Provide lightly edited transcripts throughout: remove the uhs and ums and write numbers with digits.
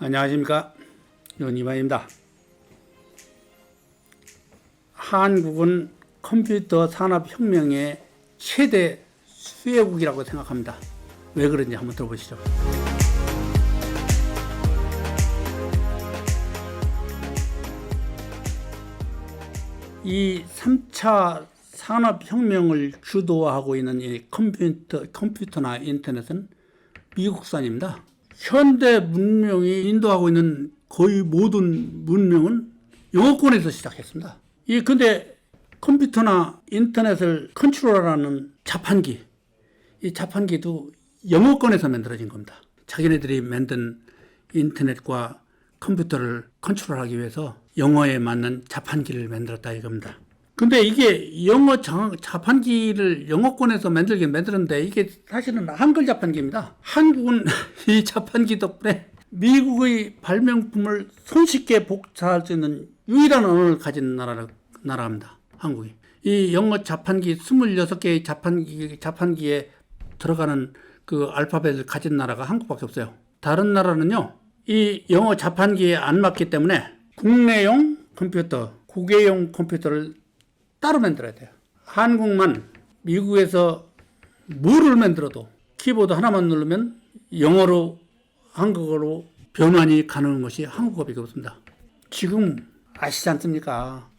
안녕하십니까, 윤이만입니다. 한국은 컴퓨터 산업혁명의 최대 수혜국이라고 생각합니다. 왜 그런지 한번 들어보시죠. 이 3차 산업혁명을 주도하고 있는 이 컴퓨터나 인터넷은 미국산입니다. 현대 문명이 인도하고 있는 거의 모든 문명은 영어권에서 시작했습니다. 근데 컴퓨터나 인터넷을 컨트롤하는 자판기, 이 자판기도 영어권에서 만들어진 겁니다. 자기네들이 만든 인터넷과 컴퓨터를 컨트롤하기 위해서 영어에 맞는 자판기를 만들었다 이겁니다. 근데 이게 자판기를 영어권에서 만들긴 만들었는데 이게 사실은 한글 자판기입니다. 한국은 이 자판기 덕분에 미국의 발명품을 손쉽게 복사할 수 있는 유일한 언어를 가진 나라입니다. 한국이. 이 영어 자판기 26개의 자판기에 들어가는 그 알파벳을 가진 나라가 한국밖에 없어요. 다른 나라는요, 이 영어 자판기에 안 맞기 때문에 국내용 컴퓨터, 국외용 컴퓨터를 따로 만들어야 돼요. 한국만 미국에서 뭐를 만들어도 키보드 하나만 누르면 영어로 한국어로 변환이 가능한 것이 한국어밖에 없습니다. 지금 아시지 않습니까?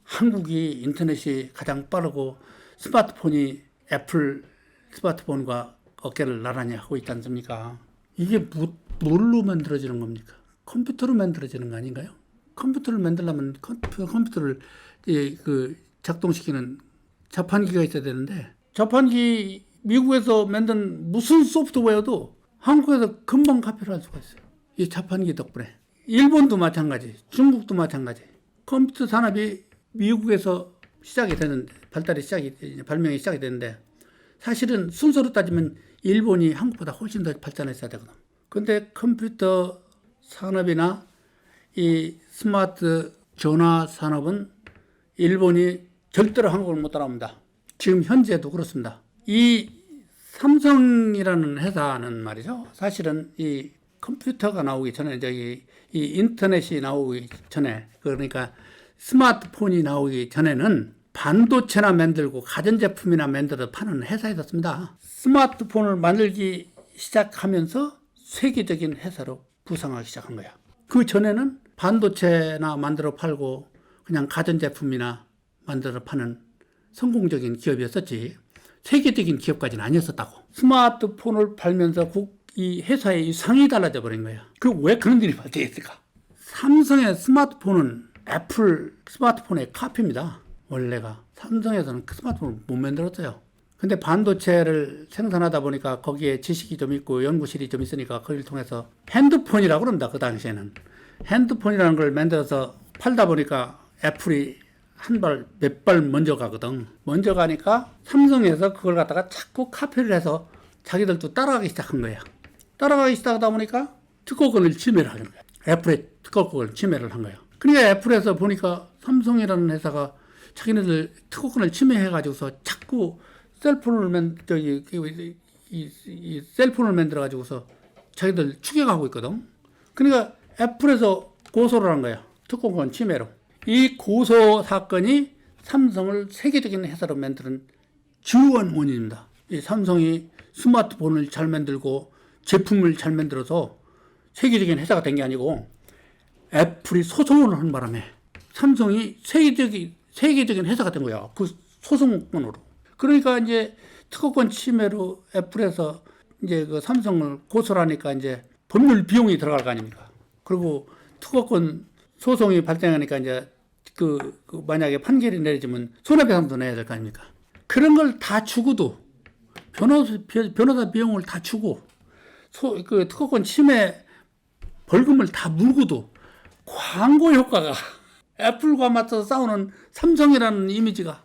한국이 인터넷이 가장 빠르고 스마트폰이 애플 스마트폰과 어깨를 나란히 하고 있지 않습니까? 이게 뭘로 만들어지는 겁니까? 컴퓨터로 만들어지는 거 아닌가요? 컴퓨터를 만들려면 컴퓨터를 작동시키는 자판기가 있어야 되는데, 자판기 미국에서 만든 무슨 소프트웨어도 한국에서 금방 카피를 할 수가 있어요. 이 자판기 덕분에. 일본도 마찬가지, 중국도 마찬가지. 컴퓨터 산업이 미국에서 발명이 시작이 되는데, 사실은 순서로 따지면 일본이 한국보다 훨씬 더 발전했어야 되거든. 근데 컴퓨터 산업이나 이 스마트 전화 산업은 일본이 절대로 한국을 못 따라옵니다. 지금 현재도 그렇습니다. 이 삼성이라는 회사는 말이죠. 사실은 이 컴퓨터가 나오기 전에, 이 인터넷이 나오기 전에, 그러니까 스마트폰이 나오기 전에는 반도체나 만들고 가전제품이나 만들어 파는 회사였습니다. 스마트폰을 만들기 시작하면서 세계적인 회사로 부상하기 시작한 거야. 그 전에는 반도체나 만들어 팔고 그냥 가전제품이나 만들어 파는 성공적인 기업이었었지, 세계적인 기업까지는 아니었었다고. 스마트폰을 팔면서 이 회사의 상이 달라져 버린 거야. 왜 그런 일이 발생했을까? 삼성의 스마트폰은 애플 스마트폰의 카피입니다. 원래가 삼성에서는 그 스마트폰을 못 만들었어요. 근데 반도체를 생산하다 보니까 거기에 지식이 좀 있고 연구실이 좀 있으니까 거기를 통해서 핸드폰이라고 그럽니다. 그 당시에는 핸드폰이라는 걸 만들어서 팔다 보니까 애플이 몇 발 먼저 가거든. 먼저 가니까 삼성에서 그걸 갖다가 자꾸 카피를 해서 자기들도 따라가기 시작한 거야. 따라가기 시작하다 보니까 특허권을 침해를 하는 거야. 애플의 특허권을 침해를 한 거야. 그러니까 애플에서 보니까 삼성이라는 회사가 자기네들 특허권을 침해해가지고서 자꾸 셀폰을 만들어가지고서 자기들 추격하고 있거든. 그러니까 애플에서 고소를 한 거야. 특허권 침해로. 이 고소 사건이 삼성을 세계적인 회사로 만드는 주요한 원인입니다. 이 삼성이 스마트폰을 잘 만들고 제품을 잘 만들어서 세계적인 회사가 된 게 아니고 애플이 소송을 한 바람에 삼성이 세계적인 회사가 된 거야. 그 소송권으로. 그러니까 이제 특허권 침해로 애플에서 이제 그 삼성을 고소를 하니까 이제 법률 비용이 들어갈 거 아닙니까? 그리고 특허권 소송이 발생하니까 이제 만약에 판결이 내려지면 손해배상도 내야 될 거 아닙니까? 그런 걸 다 주고도, 변호사 비용을 다 주고, 특허권 침해 벌금을 다 물고도 광고 효과가 애플과 맞서서 싸우는 삼성이라는 이미지가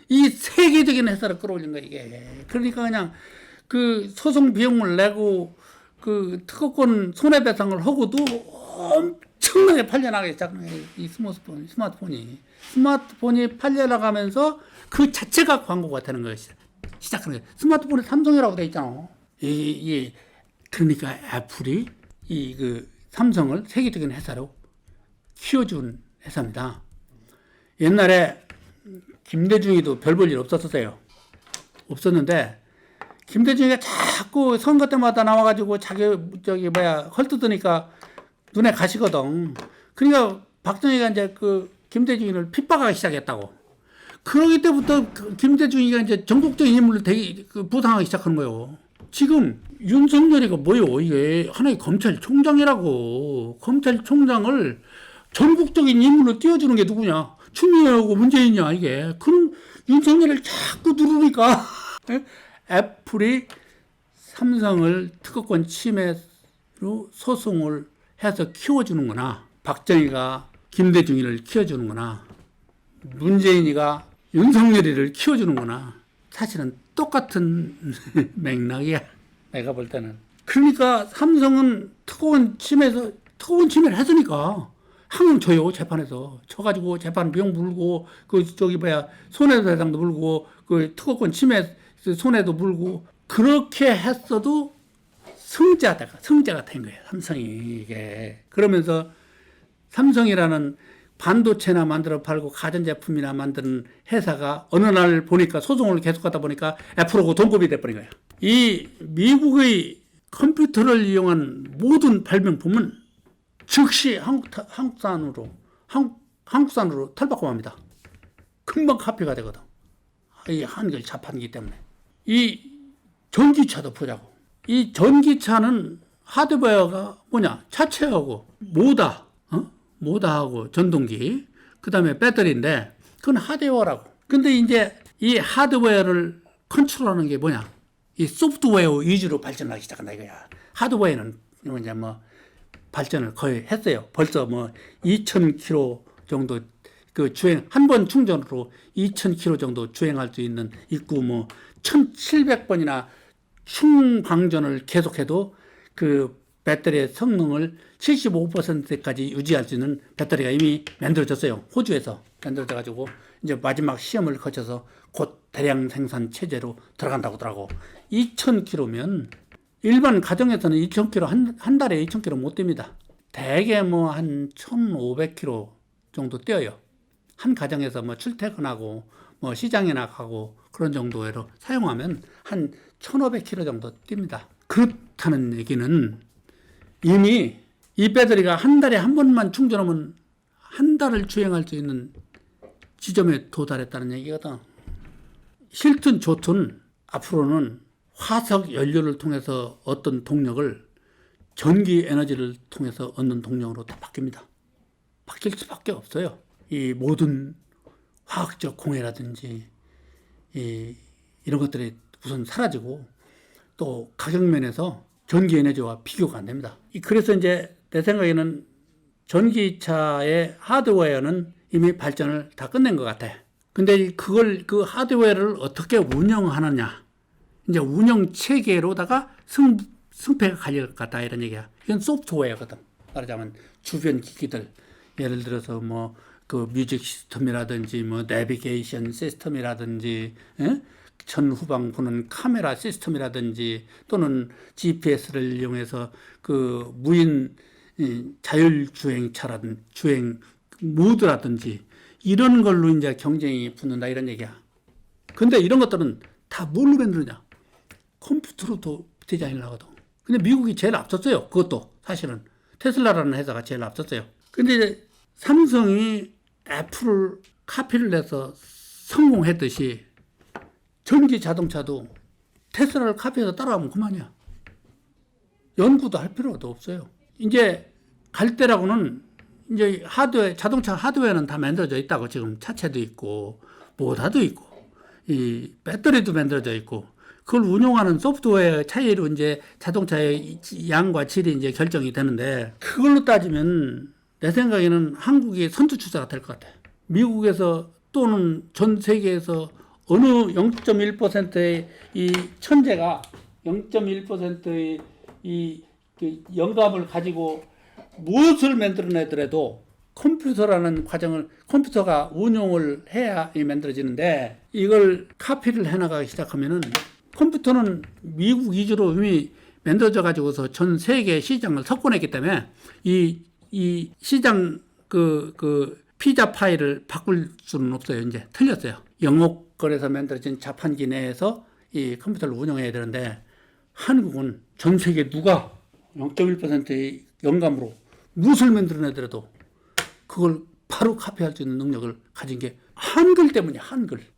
이 세계적인 회사를 끌어올린 거야, 이게. 그러니까 그냥 그 소송 비용을 내고 그 특허권 손해배상을 하고도 엄청나게 팔려나가기 시작한 거예요. 이 스마트폰이 팔려나가면서 그 자체가 광고가 되는 거예요. 시작하는 거예요. 스마트폰에 삼성이라고 돼 있잖아. 그러니까 애플이 삼성을 세계적인 회사로 키워준 회사입니다. 옛날에 김대중이도 별 볼 일 없었어요. 없었는데 김대중이가 자꾸 선거 때마다 나와가지고 자기 헐뜯으니까 눈에 가시거든. 그러니까 박정희가 이제 그 김대중이를 핍박하기 시작했다고. 그러기 때부터 김대중이가 이제 전국적인 인물을 부상하기 시작하는 거예요. 지금 윤석열이가 뭐요? 이게 하나의 검찰총장이라고. 검찰총장을 전국적인 인물로 띄워주는 게 누구냐? 추미애하고 문재인이야, 이게. 그럼 윤석열을 자꾸 누르니까 애플이 삼성을 특허권 침해로 소송을 해서 키워주는구나. 박정희가 김대중이를 키워주는구나. 문재인이가 윤석열이를 키워주는구나. 사실은 똑같은 맥락이야. 내가 볼 때는. 그러니까 삼성은 특허권 침해를 했으니까 항상 져요. 재판에서 쳐가지고 재판 비용 물고 손해배상도 물고 그 특허권 침해 손해도 물고 그렇게 했어도 승자가 된 거예요. 삼성이 이게. 그러면서 삼성이라는 반도체나 만들어 팔고 가전제품이나 만드는 회사가 어느 날 보니까 소송을 계속하다 보니까 애플하고 동급이 돼버린 거예요. 이 미국의 컴퓨터를 이용한 모든 발명품은 즉시 한국산으로 탈바꿈합니다. 금방 카피가 되거든. 이 한글 자판기 때문에. 이 전기차도 보자고. 이 전기차는 하드웨어가 뭐냐? 차체하고 모다하고 전동기, 그 다음에 배터리인데 그건 하드웨어라고. 근데 이제 이 하드웨어를 컨트롤하는 게 뭐냐? 이 소프트웨어 위주로 발전하기 시작한다 이거야. 하드웨어는 이제 발전을 거의 했어요. 벌써 2,000km 정도 그 주행, 한 번 충전으로 2,000km 정도 주행할 수 있고 1,700번이나 충방전을 계속해도 그 배터리의 성능을 75%까지 유지할 수 있는 배터리가 이미 만들어졌어요. 호주에서 만들어져가지고 이제 마지막 시험을 거쳐서 곧 대량 생산 체제로 들어간다고 하더라고. 2,000km면 일반 가정에서는 2,000km 한 달에 2,000km 못 뜁니다. 대개 한 1,500km 정도 뛰어요. 한 가정에서 출퇴근하고 시장에 나가고 그런 정도로 사용하면 한 1,500km 정도 뜁니다. 그렇다는 얘기는 이미 이 배터리가 한 달에 한 번만 충전하면 한 달을 주행할 수 있는 지점에 도달했다는 얘기거든. 싫든 좋든 앞으로는 화석 연료를 통해서 얻던 동력을 전기 에너지를 통해서 얻는 동력으로 다 바뀝니다. 바뀔 수밖에 없어요. 이 모든 화학적 공해라든지 이런 것들이 우선 사라지고 또 가격 면에서 전기 에너지와 비교가 안 됩니다. 그래서 이제 내 생각에는 전기차의 하드웨어는 이미 발전을 다 끝낸 것 같아. 근데 그 하드웨어를 어떻게 운영하느냐. 이제 운영 체계로다가 승패가 갈릴 것 같다 이런 얘기야. 이건 소프트웨어거든. 말하자면 주변 기기들, 예를 들어서 그 뮤직 시스템이라든지 내비게이션 시스템이라든지 전후방 보는 카메라 시스템이라든지 또는 GPS를 이용해서 그 무인 자율주행차라든지 주행 모드라든지 이런 걸로 이제 경쟁이 붙는다 이런 얘기야. 근데 이런 것들은 다 뭘로 만드느냐? 컴퓨터로도 디자인을 하거든. 근데 미국이 제일 앞섰어요. 그것도 사실은 테슬라라는 회사가 제일 앞섰어요. 근데 이제 삼성이 애플을 카피를 해서 성공했듯이 전기 자동차도 테슬라를 카피해서 따라하면 그만이야. 연구도 할 필요도 없어요. 이제 갈 때라고는 이제 자동차 하드웨어는 다 만들어져 있다고. 지금 차체도 있고 모터도 있고 이 배터리도 만들어져 있고 그걸 운용하는 소프트웨어 차이로 이제 자동차의 양과 질이 이제 결정이 되는데, 그걸로 따지면 내 생각에는 한국이 선두주자가 될 것 같아. 미국에서 또는 전 세계에서 어느 0.1%의 이 천재가 0.1%의 이 영감을 가지고 무엇을 만들어내더라도 컴퓨터라는 과정을 컴퓨터가 운용을 해야 만들어지는데, 이걸 카피를 해나가기 시작하면은 컴퓨터는 미국 위주로 이미 만들어져 가지고서 전 세계 시장을 석권했기 때문에 이 시장 그 피자 파이를 바꿀 수는 없어요. 이제 틀렸어요. 영업거래에서 만들어진 자판기 내에서 이 컴퓨터를 운영해야 되는데 한국은 전 세계 누가 0.1%의 영감으로 무엇을 만들어내더라도 그걸 바로 카피할 수 있는 능력을 가진 게 한글 때문이야.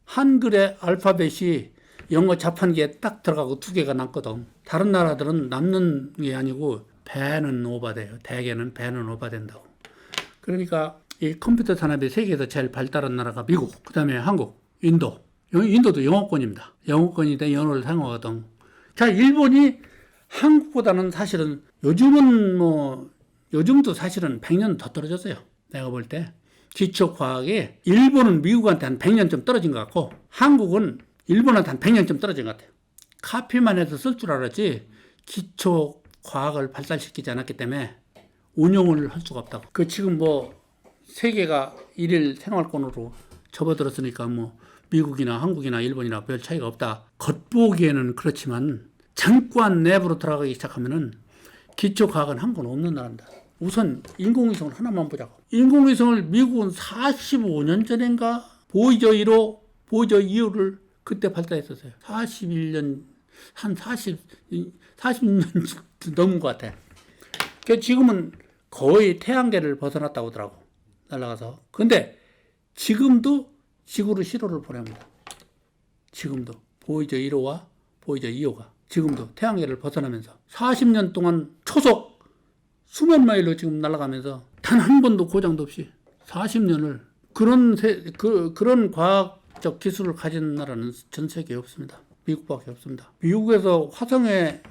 한글의 알파벳이 영어 자판기에 딱 들어가고 2개가 남거든. 다른 나라들은 남는 게 아니고 배는 오버돼요. 대개는 배는 오버된다고. 그러니까 이 컴퓨터 산업이 세계에서 제일 발달한 나라가 미국, 그 다음에 한국, 인도. 인도도 영어권입니다. 영어권인데 영어를 사용하거든. 자, 일본이 한국보다는 사실은 요즘도 사실은 100년 더 떨어졌어요. 내가 볼 때. 기초과학이 일본은 미국한테 한 100년쯤 떨어진 것 같고 한국은 일본한테 한 100년쯤 떨어진 것 같아요. 카피만 해서 쓸 줄 알았지 기초과학을 발달시키지 않았기 때문에 운용을 할 수가 없다고. 그 지금 세계가 일일 생활권으로 접어들었으니까 미국이나 한국이나 일본이나 별 차이가 없다. 겉보기에는 그렇지만 장관 내부로 들어가기 시작하면은 기초과학은 한 건 없는 나라입니다. 우선 인공위성을 하나만 보자고. 인공위성을 미국은 45년 전인가 보이저 1호, 보이저 2호를 그때 발달했었어요. 40년 넘은 것 같아. 그러니까 지금은 거의 태양계를 벗어났다고 하더라고. 날아가서. 근데 지금도 지구로 시로를 보냅니다. 지금도 보이저 1호와 보이저 2호가 지금도 태양계를 벗어나면서 40년 동안 초속 수만 마일로 지금 날아가면서 단 한 번도 고장도 없이 40년을 그런 과학적 기술을 가진 나라는 전 세계에 없습니다. 미국밖에 없습니다. 미국에서 화성에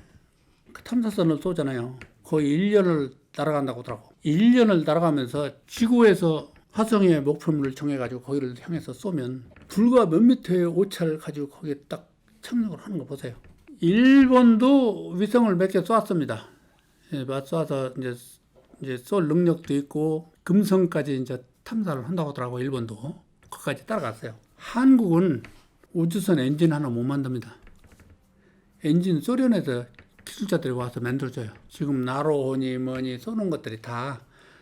탐사선을 쏘잖아요. 거의 1년을 날아간다고 하더라고. 1년을 날아가면서 지구에서 화성의 목표물을 정해가지고 거기를 향해서 쏘면 불과 몇 미터의 오차를 가지고 거기에 딱 착륙을 하는 거 보세요. 일본도 위성을 몇 개 쏘았습니다. 쏘아서 이제 쏠 능력도 있고 금성까지 이제 탐사를 한다고 하더라고. 일본도 거기까지 따라갔어요. 한국은 우주선 엔진 하나 못 만듭니다. 엔진 소련에서 기술자들이 와서 만들어줘요. 지금 나로호니 뭐니 쏘는 것들이 다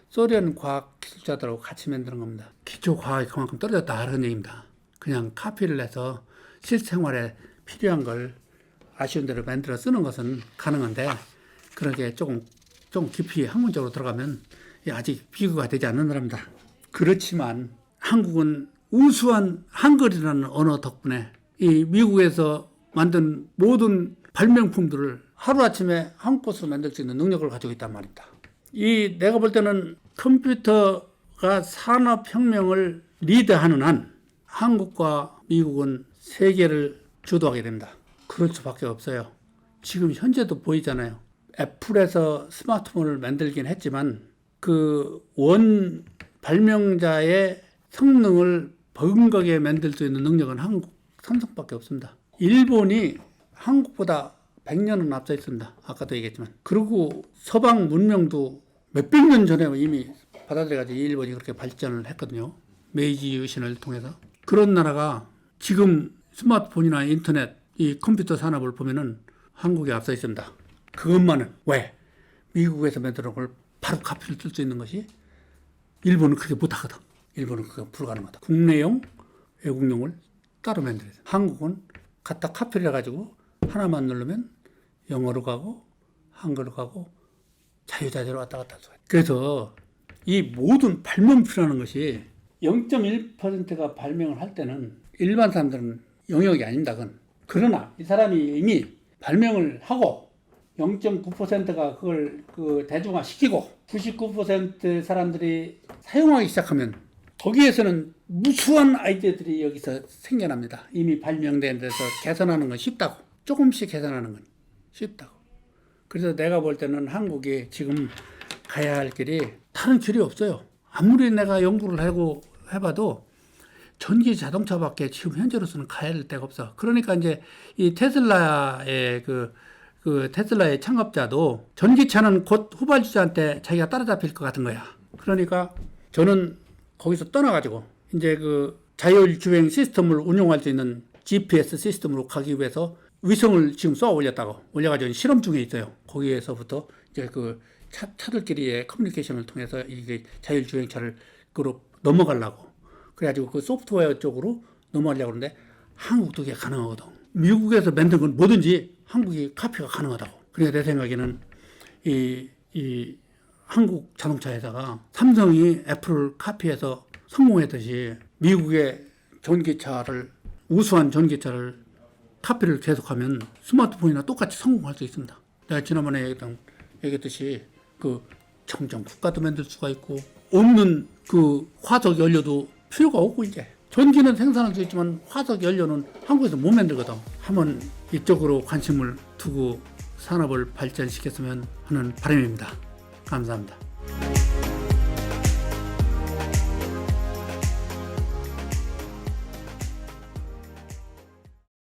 소련 과학 기술자들하고 같이 만드는 겁니다. 기초 과학이 그만큼 떨어졌다 그런 얘기입니다. 그냥 카피를 해서 실생활에 필요한 걸 아쉬운 대로 만들어 쓰는 것은 가능한데 그렇게 좀 깊이 학문적으로 들어가면 아직 비교가 되지 않는 나라입니다. 그렇지만 한국은 우수한 한글이라는 언어 덕분에 이 미국에서 만든 모든 발명품들을 하루아침에 한국어로 만들 수 있는 능력을 가지고 있단 말입니다. 내가 볼 때는 컴퓨터가 산업혁명을 리드하는 한 한국과 미국은 세계를 주도하게 됩니다. 그럴 수밖에 없어요. 지금 현재도 보이잖아요. 애플에서 스마트폰을 만들긴 했지만 그 원 발명자의 성능을 버금가게 만들 수 있는 능력은 한국 삼성밖에 없습니다. 일본이 한국보다 100년은 앞서 있습니다. 아까도 얘기했지만. 그리고 서방 문명도 몇백 년 전에 이미 받아들여가지고 일본이 그렇게 발전을 했거든요. 메이지 유신을 통해서. 그런 나라가 지금 스마트폰이나 인터넷, 이 컴퓨터 산업을 보면은 한국에 앞서 있습니다. 그것만은 왜? 미국에서 만드는 걸 바로 카피를 쓸 수 있는 것이 일본은 그렇게 못하거든. 일본은 그거 불가능하다. 국내용, 외국용을 따로 만들어야 돼. 한국은 갖다 카피를 해가지고 하나만 누르면 영어로 가고 한글로 가고 자유자재로 왔다 갔다 해요. 그래서 이 모든 발명품이라는 것이 0.1%가 발명을 할 때는 일반 사람들은 영역이 아닙니다. 그러나 이 사람이 이미 발명을 하고 0.9%가 그걸 대중화시키고 99% 사람들이 사용하기 시작하면 거기에서는 무수한 아이디어들이 여기서 생겨납니다. 이미 발명된 데서 개선하는 건 쉽다고. 조금씩 개선하는 건 쉽다고. 그래서 내가 볼 때는 한국이 지금 가야 할 길이 다른 길이 없어요. 아무리 내가 연구를 하고 해봐도 전기 자동차밖에 지금 현재로서는 가야 할 데가 없어. 그러니까 이제 이 테슬라의 테슬라의 창업자도 전기차는 곧 후발주자한테 자기가 따라잡힐 것 같은 거야. 그러니까 저는 거기서 떠나가지고 이제 자율주행 시스템을 운용할 수 있는 GPS 시스템으로 가기 위해서 위성을 지금 쏘아 올려가지고 실험 중에 있어요. 거기에서부터 이제 그 차들끼리의 커뮤니케이션을 통해서 이게 자율주행차를 그로 넘어가려고. 그래가지고 그 소프트웨어 쪽으로 넘어가려고 하는데 한국도 그게 가능하거든. 미국에서 만든 건 뭐든지 한국이 카피가 가능하다고. 그러니까 내 생각에는 이 한국 자동차 회사가 삼성이 애플을 카피해서 성공했듯이 미국의 우수한 전기차를 카피를 계속하면 스마트폰이나 똑같이 성공할 수 있습니다. 내가 지난번에 얘기했듯이 그 청정 국가도 만들 수가 있고 없는 그 화석 연료도 필요가 없고 이제 전기는 생산할 수 있지만 화석 연료는 한국에서 못 만들거든. 한번 이쪽으로 관심을 두고 산업을 발전시켰으면 하는 바람입니다. 감사합니다.